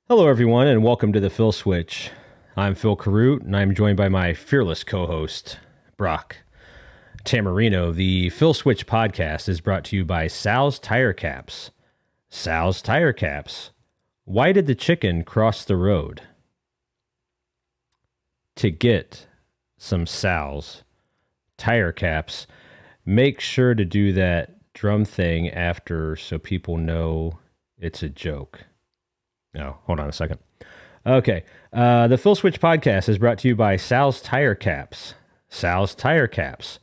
Hello, everyone, and welcome to the Phil Switch. I'm Phil Carute, and I'm joined by my fearless co-host, Brock Tamarino. The Phil Switch podcast is brought to you by Sal's Tire Caps. Sal's Tire Caps. Why did the chicken cross the road? To get some Sal's Tire Caps, make sure to do that drum thing after so people know it's a joke. No, hold on a second. Okay. The Phil Switch podcast is brought to you by Sal's Tire Caps. Sal's Tire Caps.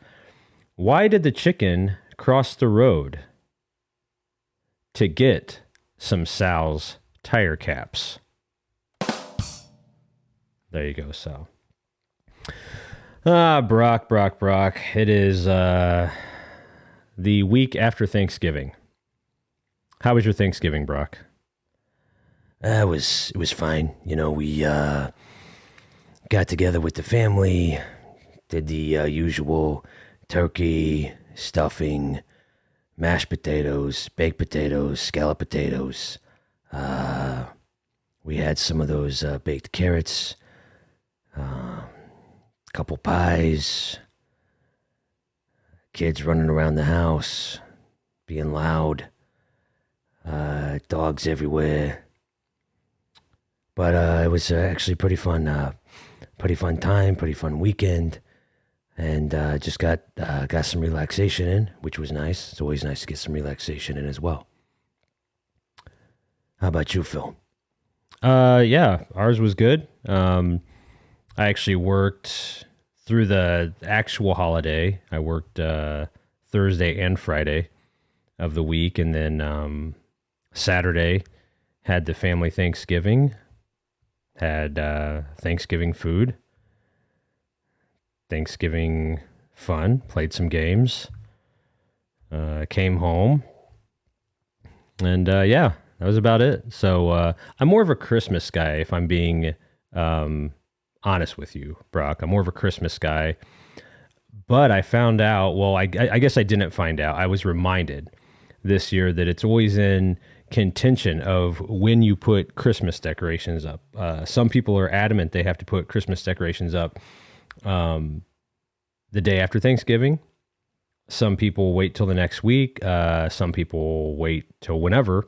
Why did the chicken cross the road? To get some Sal's Tire Caps. There you go, Sal. Brock. It is the week after Thanksgiving. How was your Thanksgiving, Brock? It was fine. You know, we got together with the family, did the usual turkey, stuffing, mashed potatoes, baked potatoes, scalloped potatoes. We had some of those baked carrots, couple pies, kids running around the house, being loud, dogs everywhere. But it was actually pretty fun time, pretty fun weekend, and just got some relaxation in, which was nice. It's always nice to get some relaxation in as well. How about you, Phil? Yeah, ours was good. I actually worked through the actual holiday. I worked Thursday and Friday of the week, and then Saturday had the family Thanksgiving. Had Thanksgiving food, Thanksgiving fun, played some games, came home, and yeah, that was about it. So I'm more of a Christmas guy, if I'm being honest with you, Brock. I'm more of a Christmas guy, but I found out, well, I guess I didn't find out. I was reminded this year that it's always in contention of when you put Christmas decorations up. Some people are adamant they have to put Christmas decorations up the day after Thanksgiving. Some people wait till the next week. Some people wait till whenever.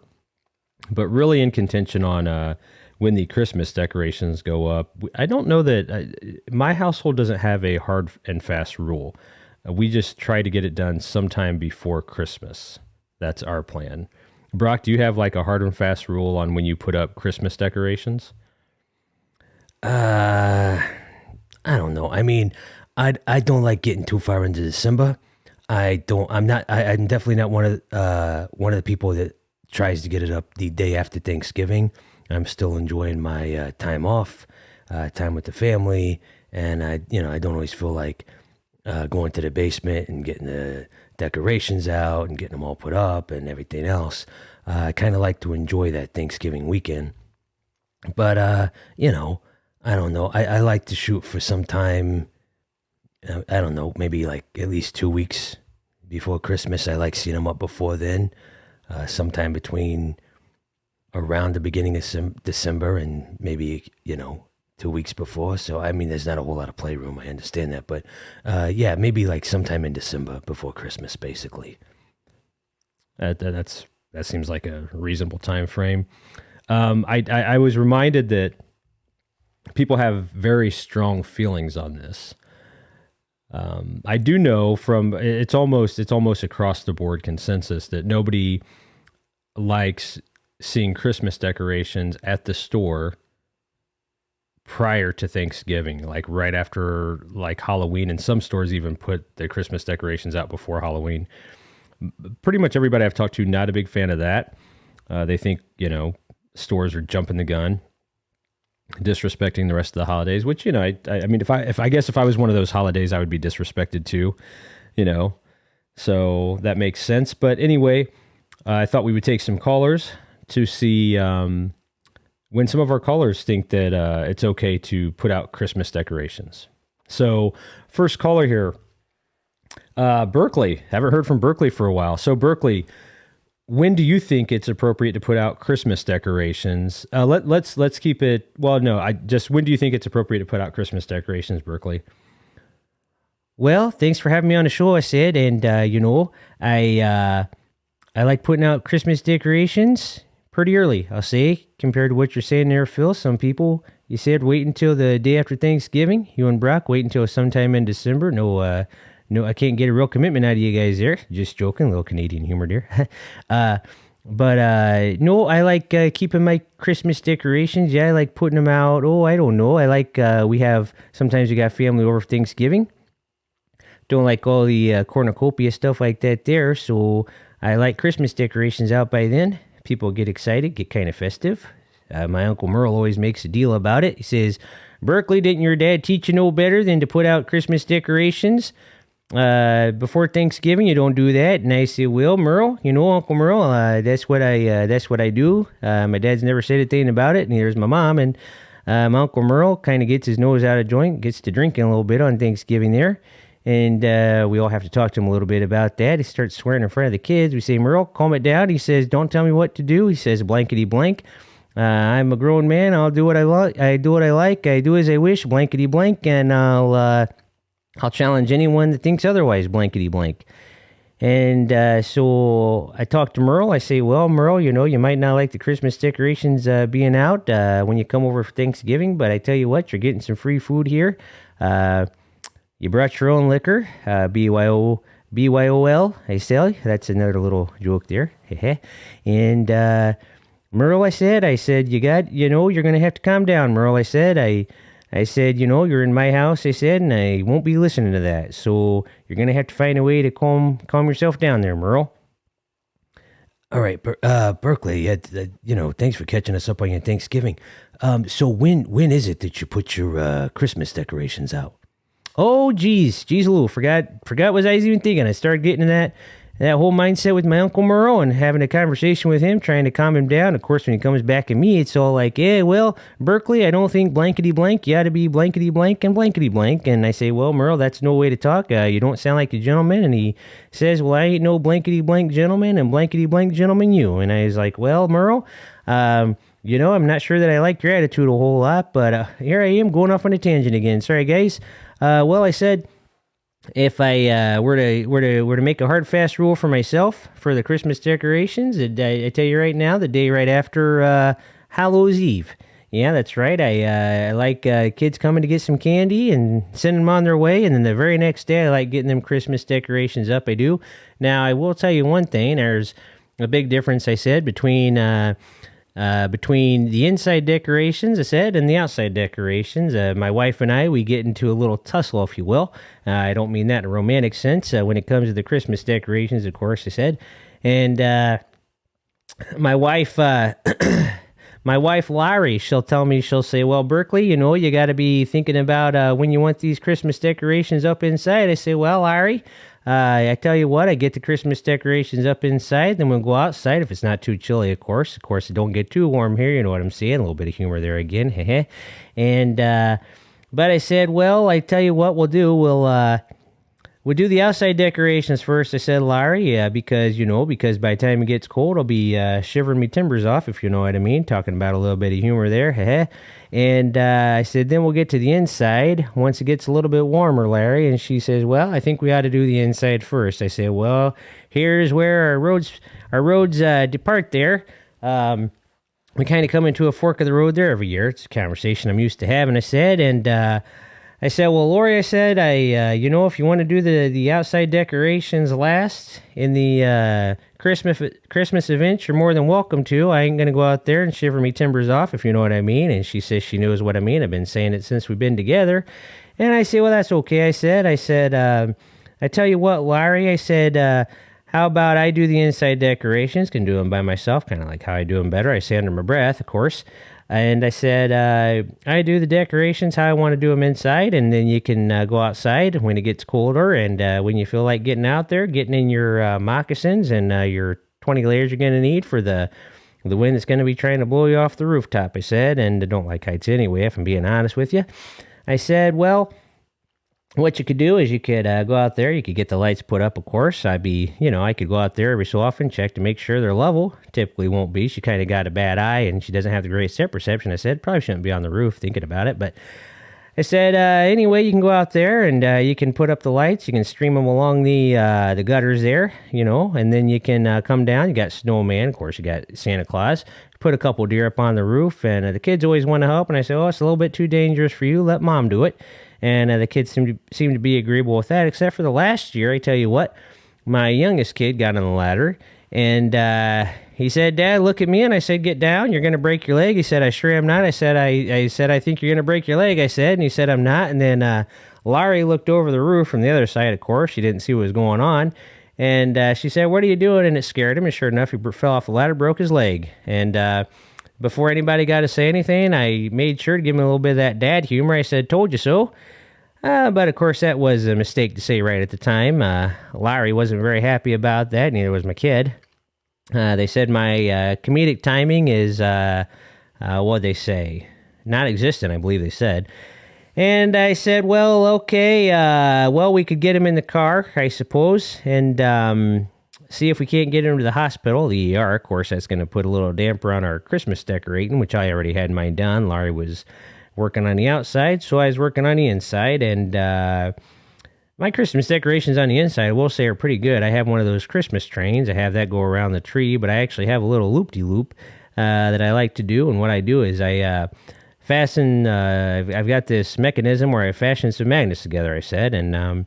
But really in contention on when the Christmas decorations go up. I don't know that my household doesn't have a hard and fast rule. We just try to get it done sometime before Christmas. That's our plan. Brock, do you have like a hard and fast rule on when you put up Christmas decorations? I don't know. I mean, I don't like getting too far into December. I'm definitely not one of the people that tries to get it up the day after Thanksgiving. I'm still enjoying my time off, time with the family, and I don't always feel like going to the basement and getting the decorations out and getting them all put up and everything else. I kind of like to enjoy that Thanksgiving weekend. But, I don't know. I like to shoot for some time, I don't know, maybe like at least 2 weeks before Christmas. I like seeing them up before then, sometime between around the beginning of December and maybe, 2 weeks before. So, I mean, there's not a whole lot of playroom. I understand that. But, yeah, maybe like sometime in December before Christmas, basically. That seems like a reasonable time frame. I was reminded that people have very strong feelings on this. I do know from it's almost across the board consensus that nobody likes seeing Christmas decorations at the store prior to Thanksgiving, like right after like Halloween, and some stores even put the Christmas decorations out before Halloween. Pretty much everybody I've talked to, not a big fan of that. They think, stores are jumping the gun, disrespecting the rest of the holidays, which, I mean, if I was one of those holidays, I would be disrespected too, so that makes sense. But anyway, I thought we would take some callers to see, when some of our callers think that it's okay to put out Christmas decorations. So first caller here, Berkeley. Haven't heard from Berkeley for a while. So Berkeley, when do you think it's appropriate to put out Christmas decorations? Let's keep it. Well, no, I just when do you think it's appropriate to put out Christmas decorations, Berkeley? Well, thanks for having me on the show, I said, and I like putting out Christmas decorations pretty early, I'll say, compared to what you're saying there, Phil. Some people, you said, wait until the day after Thanksgiving. You and Brock wait until sometime in December. No, I can't get a real commitment out of you guys there. Just joking, a little Canadian humor there. uh, but no, I like keeping my Christmas decorations. Yeah, I like putting them out. Oh, I don't know. I like sometimes we got family over for Thanksgiving. Don't like all the cornucopia stuff like that there. So I like Christmas decorations out by then. People get excited, get kind of festive. My Uncle Merle always makes a deal about it. He says, Berkeley, didn't your dad teach you no better than to put out Christmas decorations before Thanksgiving? You don't do that. And I say, well, Merle, Uncle Merle, that's what I do. My dad's never said a thing about it. And here's my mom. And my Uncle Merle kind of gets his nose out of joint, gets to drinking a little bit on Thanksgiving there. And we all have to talk to him a little bit about that. He starts swearing in front of the kids. We say, Merle, calm it down. He says, don't tell me what to do. He says, blankety blank. I'm a grown man. I'll do what I like. I do what I like. I do as I wish. Blankety blank. And I'll challenge anyone that thinks otherwise. Blankety blank. And so I talk to Merle. I say, well, Merle, you might not like the Christmas decorations being out when you come over for Thanksgiving, but I tell you what, you're getting some free food here. You brought your own liquor, BYOL, I say. That's another little joke there. And Merle, I said, you're going to have to calm down, Merle. I said, you're in my house, I said, and I won't be listening to that. So you're going to have to find a way to calm yourself down there, Merle. All right, Berkeley, thanks for catching us up on your Thanksgiving. So when is it that you put your Christmas decorations out? Oh, geez, Lou, forgot what I was even thinking. I started getting in that whole mindset with my Uncle Merle and having a conversation with him, trying to calm him down. Of course, when he comes back at me, it's all like, yeah, well, Berkeley, I don't think blankety blank. You ought to be blankety blank and blankety blank. And I say, well, Merle, that's no way to talk. You don't sound like a gentleman. And he says, well, I ain't no blankety blank gentleman and blankety blank gentleman you. And I was like, well, Merle, I'm not sure that I like your attitude a whole lot, but here I am going off on a tangent again. Sorry, guys. Well, I said, if I were to make a hard fast rule for myself for the Christmas decorations, I tell you right now, the day right after Hallows Eve. Yeah, that's right. I like kids coming to get some candy and sending them on their way, and then the very next day, I like getting them Christmas decorations up. I do. Now, I will tell you one thing. There's a big difference, I said, between the inside decorations, I said, and the outside decorations. My wife and I, we get into a little tussle, if you will. I don't mean that in a romantic sense. When it comes to the Christmas decorations, of course, I said. And my wife, Larry, she'll say, well, Berkeley, you got to be thinking about when you want these Christmas decorations up inside. I say, well, Larry, I tell you what, I get the Christmas decorations up inside, then we'll go outside if it's not too chilly, of course. Of course, it don't get too warm here, you know what I'm saying? A little bit of humor there again, And, but I said, well, I tell you what we'll do. We'll do the outside decorations first, I said, Larry, because by the time it gets cold, I'll be shivering me timbers off, if you know what I mean. Talking about a little bit of humor there, And I said, then we'll get to the inside once it gets a little bit warmer, Larry. And she says, well, I think we ought to do the inside first. I said, well, here's where our roads depart there. We kind of come into a fork of the road there every year. It's a conversation I'm used to having, I said, and I said, well, Lori, I said, if you want to do the outside decorations last in the Christmas event, you're more than welcome to. I ain't going to go out there and shiver me timbers off, if you know what I mean. And she says she knows what I mean. I've been saying it since we've been together. And I say, well, that's okay. I said, I tell you what, Larry, I said, how about I do the inside decorations, can do them by myself, kind of like how I do them better. I say under my breath, of course. And I said, I do the decorations how I want to do them inside, and then you can go outside when it gets colder, and when you feel like getting out there, getting in your moccasins and your 20 layers you're going to need for the wind that's going to be trying to blow you off the rooftop, I said, and I don't like heights anyway, if I'm being honest with you. I said, well, what you could do is you could go out there. You could get the lights put up, of course. I could go out there every so often, check to make sure they're level. Typically won't be. She kind of got a bad eye, and she doesn't have the great set perception. I said, probably shouldn't be on the roof thinking about it. But I said, anyway, you can go out there, and you can put up the lights. You can stream them along the gutters there, and then you can come down. You got Snowman, of course. You got Santa Claus. Put a couple deer up on the roof, and the kids always want to help. And I said, oh, it's a little bit too dangerous for you. Let Mom do it. And the kids seem to be agreeable with that, except for the last year. I tell you what, my youngest kid got on the ladder, and he said, Dad, look at me. And I said, get down. You're going to break your leg. He said, I sure am not. I said, I think you're going to break your leg. I said, and he said, I'm not. And then Laurie looked over the roof from the other side, of course. She didn't see what was going on. And she said, what are you doing? And it scared him. And sure enough, he fell off the ladder, broke his leg. And before anybody got to say anything, I made sure to give him a little bit of that dad humor. I said, told you so. But of course, that was a mistake to say right at the time. Larry wasn't very happy about that. Neither was my kid. They said my comedic timing is, what'd they say? Not existent, I believe they said. And I said, well, okay, we could get him in the car, I suppose, and see if we can't get him to the hospital, the ER. Of course, that's going to put a little damper on our Christmas decorating, which I already had mine done. Laurie was working on the outside, so I was working on the inside, and my Christmas decorations on the inside, I will say, are pretty good. I have one of those Christmas trains. I have that go around the tree, but I actually have a little loop-de-loop that I like to do, and what I do is I fasten, I've got this mechanism where I fashion some magnets together, I said, and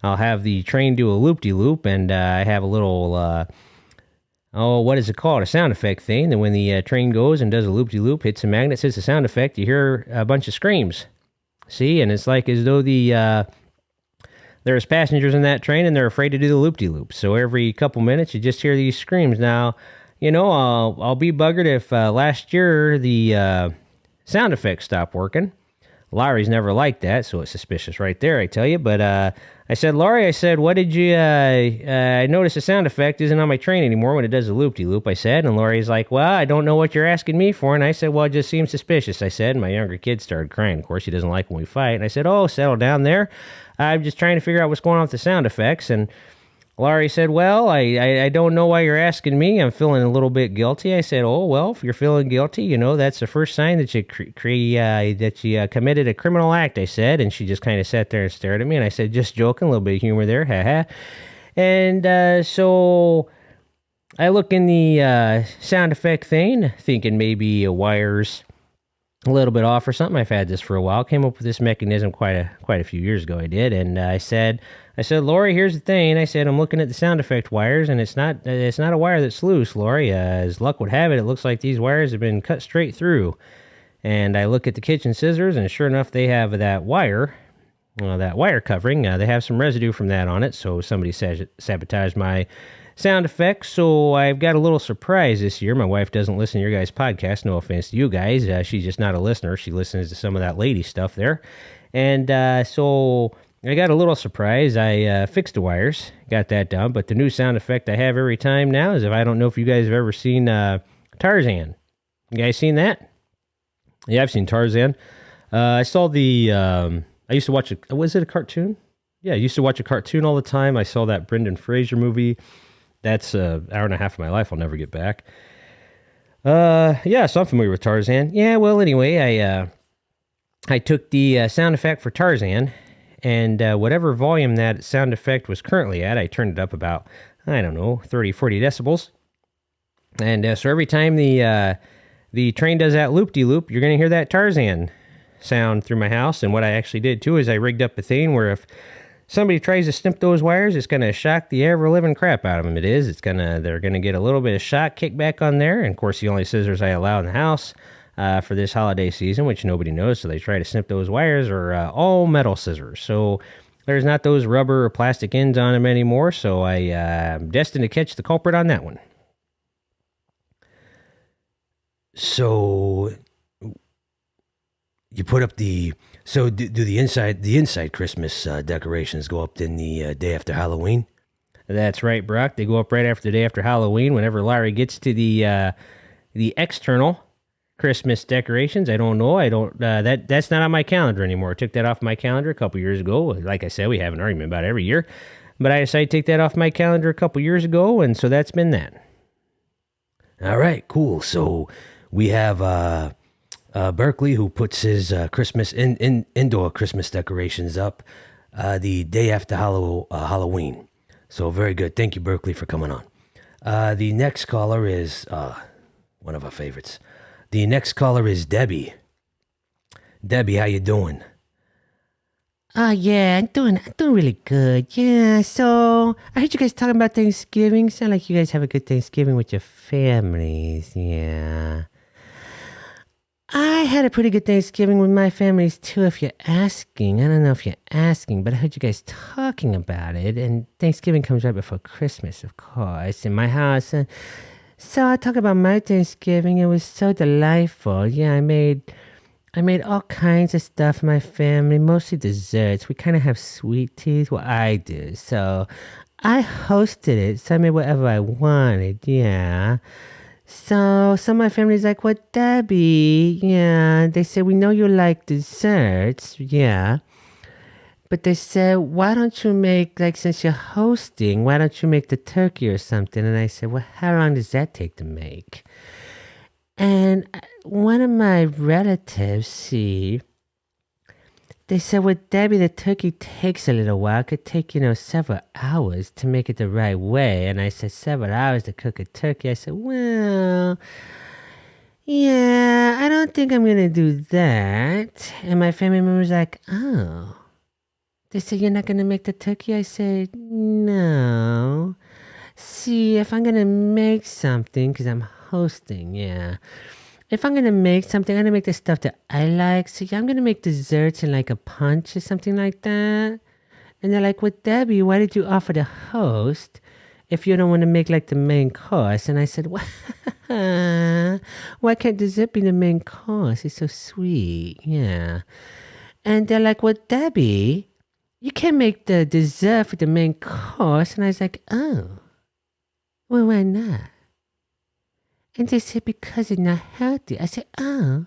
I'll have the train do a loop-de-loop, and I have a little, what is it called? A sound effect thing. Then when the train goes and does a loop-de-loop, hits the magnets, hits the sound effect, you hear a bunch of screams. See? And it's like as though there's passengers in that train and they're afraid to do the loop-de-loop. So every couple minutes, you just hear these screams. Now, I'll be buggered if last year the sound effects stopped working. Laurie's never liked that, so it's suspicious right there, I tell you. But I said, Laurie, what did you, I noticed the sound effect isn't on my train anymore when it does a loop-de-loop, I said. And Laurie's like, well, I don't know what you're asking me for. And I said, well, it just seems suspicious, I said. And my younger kid started crying. Of course, he doesn't like when we fight. And I said, oh, settle down there. I'm just trying to figure out what's going on with the sound effects. And Laurie said, well, I don't know why you're asking me. I'm feeling a little bit guilty. I said, oh, well, if you're feeling guilty, that's the first sign that you committed a criminal act, I said. And she just kind of sat there and stared at me. And I said, just joking, a little bit of humor there, haha. And so I look in the sound effect thing, thinking maybe a wire's a little bit off or something. I've had this for a while. Came up with this mechanism quite a few years ago. I did, and I said, Lori, here's the thing. I said, I'm looking at the sound effect wires, and it's not a wire that's loose, Lori. As luck would have it looks like these wires have been cut straight through. And I look at the kitchen scissors, and sure enough, they have that wire covering. They have some residue from that on it, so somebody sabotaged my sound effects. So I've got a little surprise this year. My wife doesn't listen to your guys' podcast. No offense to you guys. She's just not a listener. She listens to some of that lady stuff there. And so I got a little surprise. I fixed the wires, got that done. But the new sound effect I have every time now is I don't know if you guys have ever seen Tarzan. You guys seen that? Yeah, I've seen Tarzan. I saw I used to watch was it a cartoon? Yeah, I used to watch a cartoon all the time. I saw that Brendan Fraser movie. That's an hour and a half of my life I'll never get back. Yeah, so I'm familiar with Tarzan. Yeah, well, anyway, I took the sound effect for Tarzan, and whatever volume that sound effect was currently at, I turned it up about, 30, 40 decibels. And so every time the train does that loop-de-loop, you're going to hear that Tarzan sound through my house. And what I actually did, too, is I rigged up a thing where if somebody tries to snip those wires, it's going to shock the ever-living crap out of them. They're going to get a little bit of shock kickback on there. And, of course, the only scissors I allow in the house for this holiday season, which nobody knows, so they try to snip those wires, are all metal scissors. So there's not those rubber or plastic ends on them anymore, so I'm destined to catch the culprit on that one. So you put up do the inside Christmas decorations go up then the day after Halloween? That's right, Brock. They go up right after the day after Halloween. Whenever Larry gets to the external Christmas decorations. I don't know. I don't. That's not on my calendar anymore. I took that off my calendar a couple years ago. Like I said, we have an argument about it every year, but I decided to take that off my calendar a couple years ago, and so that's been that. All right, cool. So we have Berkeley, who puts his Christmas indoor Christmas decorations up the day after Halloween. So very good. Thank you, Berkeley, for coming on. The next caller is one of our favorites. The next caller is Debbie. Debbie, how you doing? Yeah, I'm doing really good. Yeah, so I heard you guys talking about Thanksgiving. Sound like you guys have a good Thanksgiving with your families. Yeah. I had a pretty good Thanksgiving with my families too, if you're asking. I don't know if you're asking, but I heard you guys talking about it. And Thanksgiving comes right before Christmas, of course, in my house. And so I talk about my Thanksgiving. It was so delightful. Yeah, I made all kinds of stuff for my family, mostly desserts. We kind of have sweet teas. Well, I do. So I hosted it. So I made whatever I wanted. Yeah. So some of my family's like, well, Debbie, yeah. They said, we know you like desserts. Yeah. But they said, why don't you make, like, since you're hosting, why don't you make the turkey or something? And I said, well, how long does that take to make? And one of my relatives, they said, well, Debbie, the turkey takes a little while. It could take, several hours to make it the right way. And I said, several hours to cook a turkey. I said, well, yeah, I don't think I'm going to do that. And my family member was like, oh. They said, you're not going to make the turkey? I said, no. See, if I'm going to make something, because I'm hosting, yeah. If I'm going to make something, I'm going to make the stuff that I like. So yeah, I'm going to make desserts and like a punch or something like that. And they're like, well, Debbie, why did you offer to host if you don't want to make like the main course? And I said, well, why can't dessert be the main course? It's so sweet. Yeah. And they're like, well, Debbie, you can't make the dessert for the main course. And I was like, oh, well, why not? And they said, because it's not healthy. I said, oh,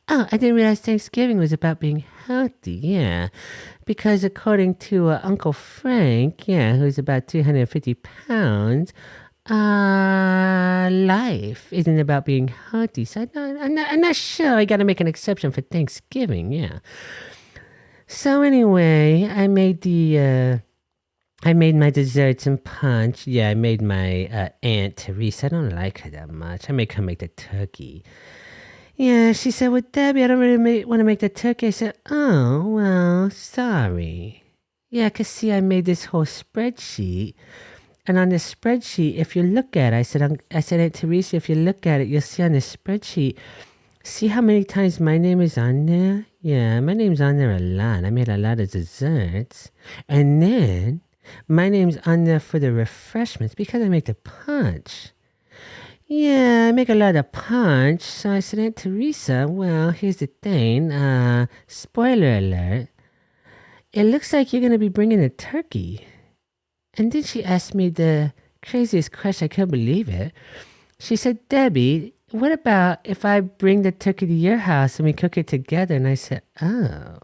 I didn't realize Thanksgiving was about being healthy. Yeah, because according to Uncle Frank, yeah, who's about 350 pounds, life isn't about being healthy. So I'm not sure. I got to make an exception for Thanksgiving. Yeah. So anyway, I made my desserts and punch. Yeah, I made my Aunt Teresa. I don't like her that much. I make her make the turkey. Yeah, she said, well, Debbie, I don't really want to make the turkey. I said, oh, well, sorry. Yeah, because see, I made this whole spreadsheet. And on the spreadsheet, if you look at it, I said, Aunt Teresa, if you look at it, you'll see on the spreadsheet, see how many times my name is on there? Yeah, my name's on there a lot. I made a lot of desserts. And then my name's on there for the refreshments because I make the punch. Yeah, I make a lot of punch. So I said, Aunt Teresa, well, here's the thing. Spoiler alert. It looks like you're going to be bringing a turkey. And then she asked me the craziest question. I couldn't believe it. She said, Debbie, what about if I bring the turkey to your house and we cook it together? And I said, oh.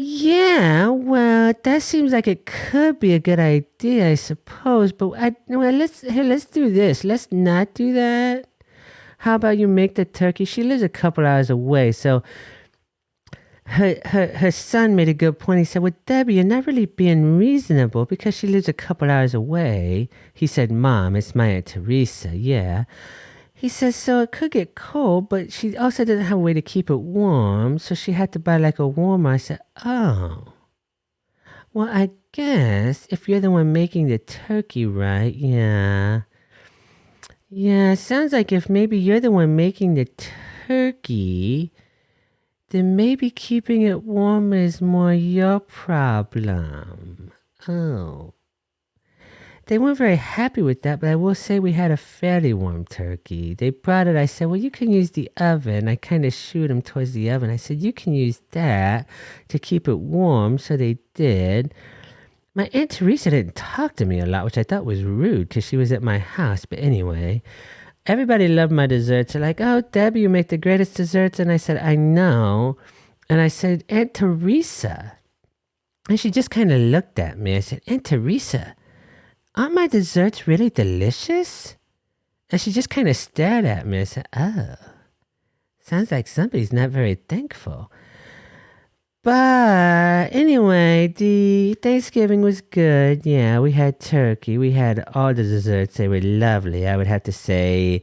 Yeah, well, that seems like it could be a good idea, I suppose. But let's do this. Let's not do that. How about you make the turkey? She lives a couple hours away, so her son made a good point. He said, well, Debbie, you're not really being reasonable because she lives a couple hours away. He said, Mom, it's my Aunt Teresa, yeah. He says, so it could get cold, but she also doesn't have a way to keep it warm, so she had to buy like a warmer. I said, oh. Well, I guess if you're the one making the turkey, right? Yeah. Yeah, it sounds like if maybe you're the one making the turkey, then maybe keeping it warm is more your problem. Oh. They weren't very happy with that, but I will say we had a fairly warm turkey. They brought it. I said, well, you can use the oven. I kind of shooed them towards the oven. I said, you can use that to keep it warm. So they did. My Aunt Teresa didn't talk to me a lot, which I thought was rude because she was at my house. But anyway, everybody loved my desserts. They're like, oh, Debbie, you make the greatest desserts. And I said, I know. And I said, Aunt Teresa. And she just kind of looked at me. I said, Aunt Teresa, aren't my desserts really delicious? And she just kind of stared at me. I said, oh, sounds like somebody's not very thankful. But anyway, the Thanksgiving was good. Yeah, we had turkey. We had all the desserts. They were lovely. I would have to say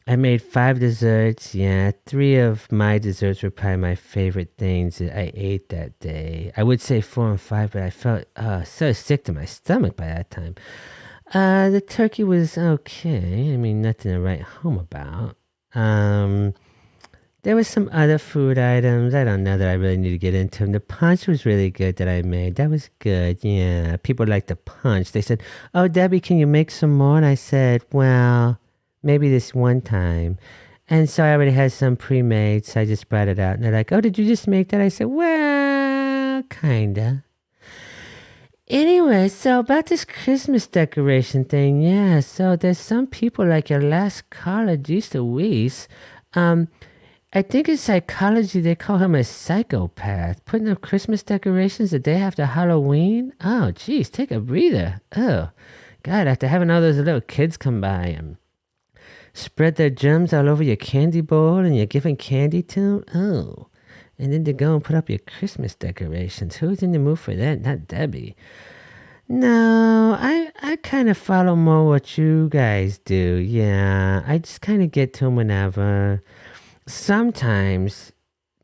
I made 5 desserts. Yeah, 3 of my desserts were probably my favorite things that I ate that day. I would say 4 and 5, but I felt so sick to my stomach by that time. The turkey was okay. I mean, nothing to write home about. There was some other food items. I don't know that I really need to get into them. The punch was really good that I made. That was good. Yeah, people like the punch. They said, oh, Debbie, can you make some more? And I said, well, maybe this one time. And so I already had some pre-made, so I just brought it out. And they're like, oh, did you just make that? I said, well, kinda. Anyway, so about this Christmas decoration thing, yeah, so there's some people like your last caller, Jesus Louise, I think in psychology they call him a psychopath. Putting up Christmas decorations the day after Halloween? Oh, geez, take a breather. Oh, God, after having all those little kids come by and spread their germs all over your candy bowl and you're giving candy to them? Oh, and then to go and put up your Christmas decorations. Who's in the mood for that? Not Debbie. No, I kind of follow more what you guys do. Yeah, I just kind of get to them whenever. Sometimes,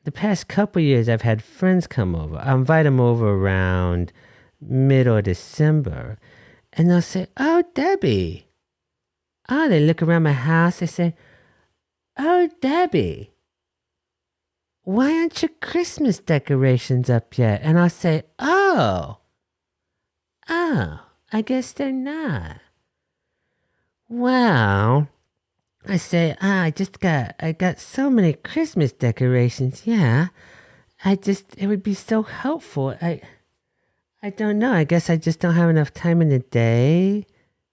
the past couple years, I've had friends come over. I invite them over around mid or December, and they'll say, oh, Debbie. Oh, they look around my house. They say, oh, Debbie, why aren't your Christmas decorations up yet? And I'll say, oh, I guess they're not. Well, I say, I got so many Christmas decorations. Yeah, it would be so helpful. I don't know. I guess I just don't have enough time in the day,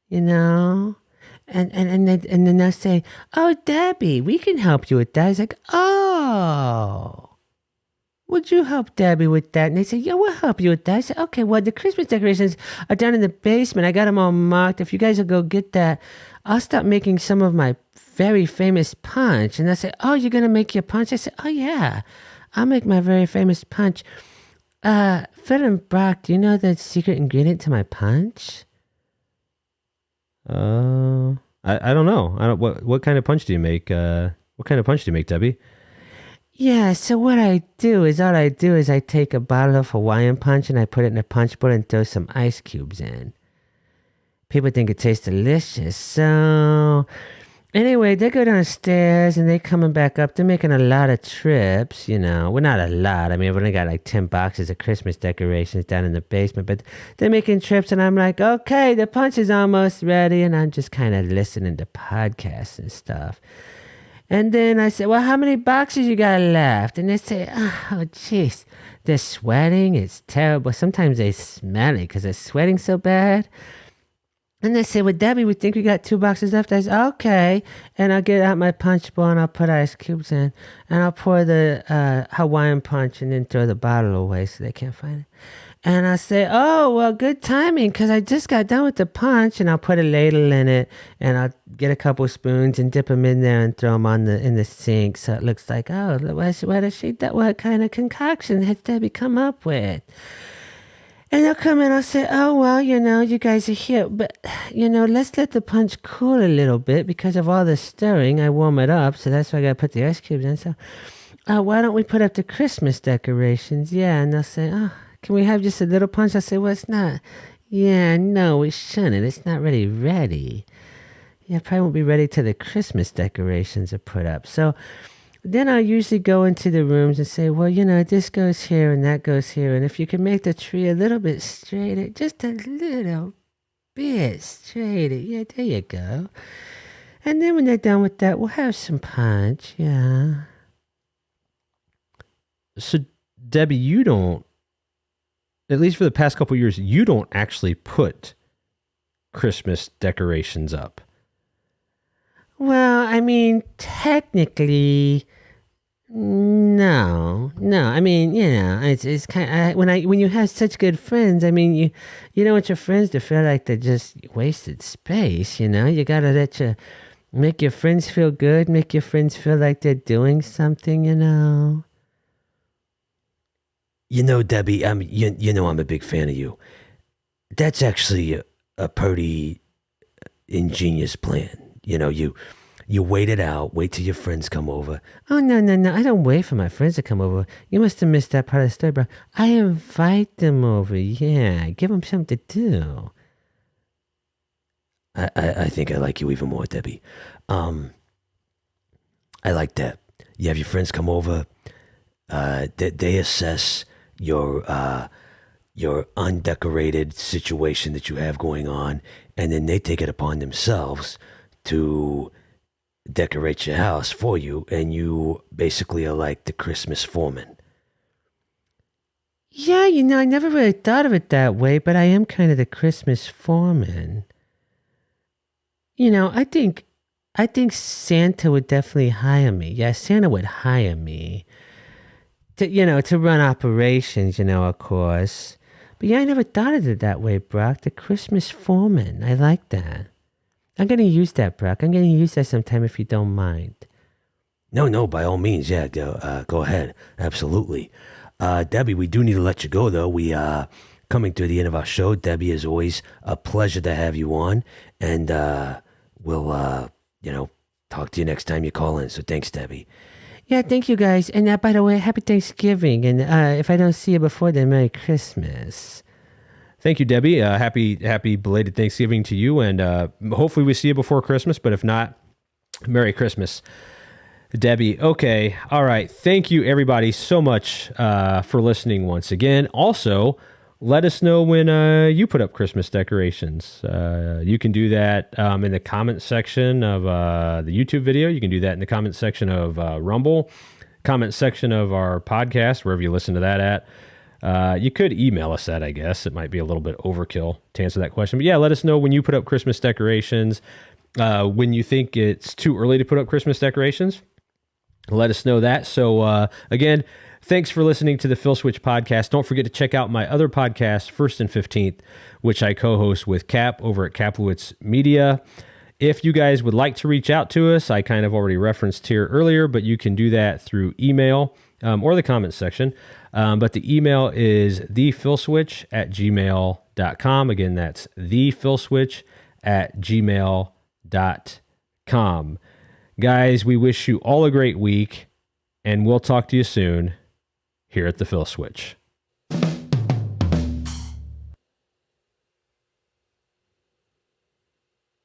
you know. And then they'll say, oh, Debbie, we can help you with that. I was like, oh, would you help Debbie with that? And they say, yeah, we'll help you with that. I said, okay, well, the Christmas decorations are down in the basement. I got them all marked. If you guys will go get that, I'll start making some of my very famous punch. And I say, oh, you're going to make your punch? I said, oh, yeah, I'll make my very famous punch. Phil and Brock, do you know the secret ingredient to my punch? I don't know. What kind of punch do you make? What kind of punch do you make, Debbie? Yeah, so what I do is I take a bottle of Hawaiian punch and I put it in a punch bowl and throw some ice cubes in. People think it tastes delicious. So anyway, they go downstairs and they're coming back up. They're making a lot of trips, you know. Well, not a lot. I mean, I've only got like 10 boxes of Christmas decorations down in the basement. But they're making trips and I'm like, okay, the punch is almost ready. And I'm just kind of listening to podcasts and stuff. And then I said, well, how many boxes you got left? And they say, oh, jeez, they're sweating. It's terrible. Sometimes they smell it because they're sweating so bad. And they say, well, Debbie, we think we got 2 boxes left. I said, okay. And I'll get out my punch bowl and I'll put ice cubes in. And I'll pour the Hawaiian punch and then throw the bottle away so they can't find it. And I say, oh, well, good timing because I just got done with the punch. And I'll put a ladle in it and I'll get a couple spoons and dip them in there and throw them in the sink. So it looks like, oh, what kind of concoction has Debbie come up with? And they'll come in and I'll say, oh, well, you know, you guys are here. But, you know, let's let the punch cool a little bit because of all the stirring. I warm it up. So that's why I got to put the ice cubes in. So why don't we put up the Christmas decorations? Yeah. And they'll say, oh, can we have just a little punch? I say, well, it's not. Yeah, no, we shouldn't. It's not really ready. Yeah, probably won't be ready till the Christmas decorations are put up. So then I'll usually go into the rooms and say, well, you know, this goes here and that goes here. And if you can make the tree a little bit straighter, just a little bit straighter. Yeah, there you go. And then when they're done with that, we'll have some punch. Yeah. So, Debbie, you don't, at least for the past couple of years, you don't actually put Christmas decorations up. Well, I mean, technically, no, no. I mean, it's kind of when you have such good friends. I mean, you don't want your friends to feel like they're just wasted space. You gotta make your friends feel good, make your friends feel like they're doing something. Debbie, I'm a big fan of you. That's actually a pretty ingenious plan. You wait it out, wait till your friends come over. Oh no, no, no! I don't wait for my friends to come over. You must have missed that part of the story, bro. I invite them over. Yeah, give them something to do. I think I like you even more, Debbie. I like that. You have your friends come over. They assess your undecorated situation that you have going on, and then they take it upon themselves to decorate your house for you, and you basically are like the Christmas foreman. Yeah, I never really thought of it that way, but I am kind of the Christmas foreman. I think Santa would definitely hire me. Yeah, Santa would hire me to run operations, of course. But yeah, I never thought of it that way, Brock. The Christmas foreman. I like that. I'm going to use that, Brock. I'm going to use that sometime if you don't mind. No, by all means, yeah, go ahead. Absolutely. Debbie, we do need to let you go, though. We coming to the end of our show. Debbie, is always a pleasure to have you on. And we'll, talk to you next time you call in. So thanks, Debbie. Yeah, thank you guys. And by the way, happy Thanksgiving. And if I don't see you before then, Merry Christmas. Thank you, Debbie. Happy belated Thanksgiving to you, and hopefully we see you before Christmas. But if not, Merry Christmas, Debbie. Okay, all right. Thank you, everybody, so much for listening once again. Also, let us know when you put up Christmas decorations. You can do that in the comment section of the YouTube video. You can do that in the comment section of Rumble, comment section of our podcast, wherever you listen to that at. You could email us that, I guess. It might be a little bit overkill to answer that question. But yeah, let us know when you put up Christmas decorations, when you think it's too early to put up Christmas decorations. Let us know that. So again, thanks for listening to the Phil Switch podcast. Don't forget to check out my other podcast, First and 15th, which I co-host with Cap over at Kaplowitz Media. If you guys would like to reach out to us, I kind of already referenced here earlier, but you can do that through email or the comments section. But the email is thephilswitch@gmail.com. Again, that's thephilswitch@gmail.com. Guys, we wish you all a great week, and we'll talk to you soon here at the Phil Switch.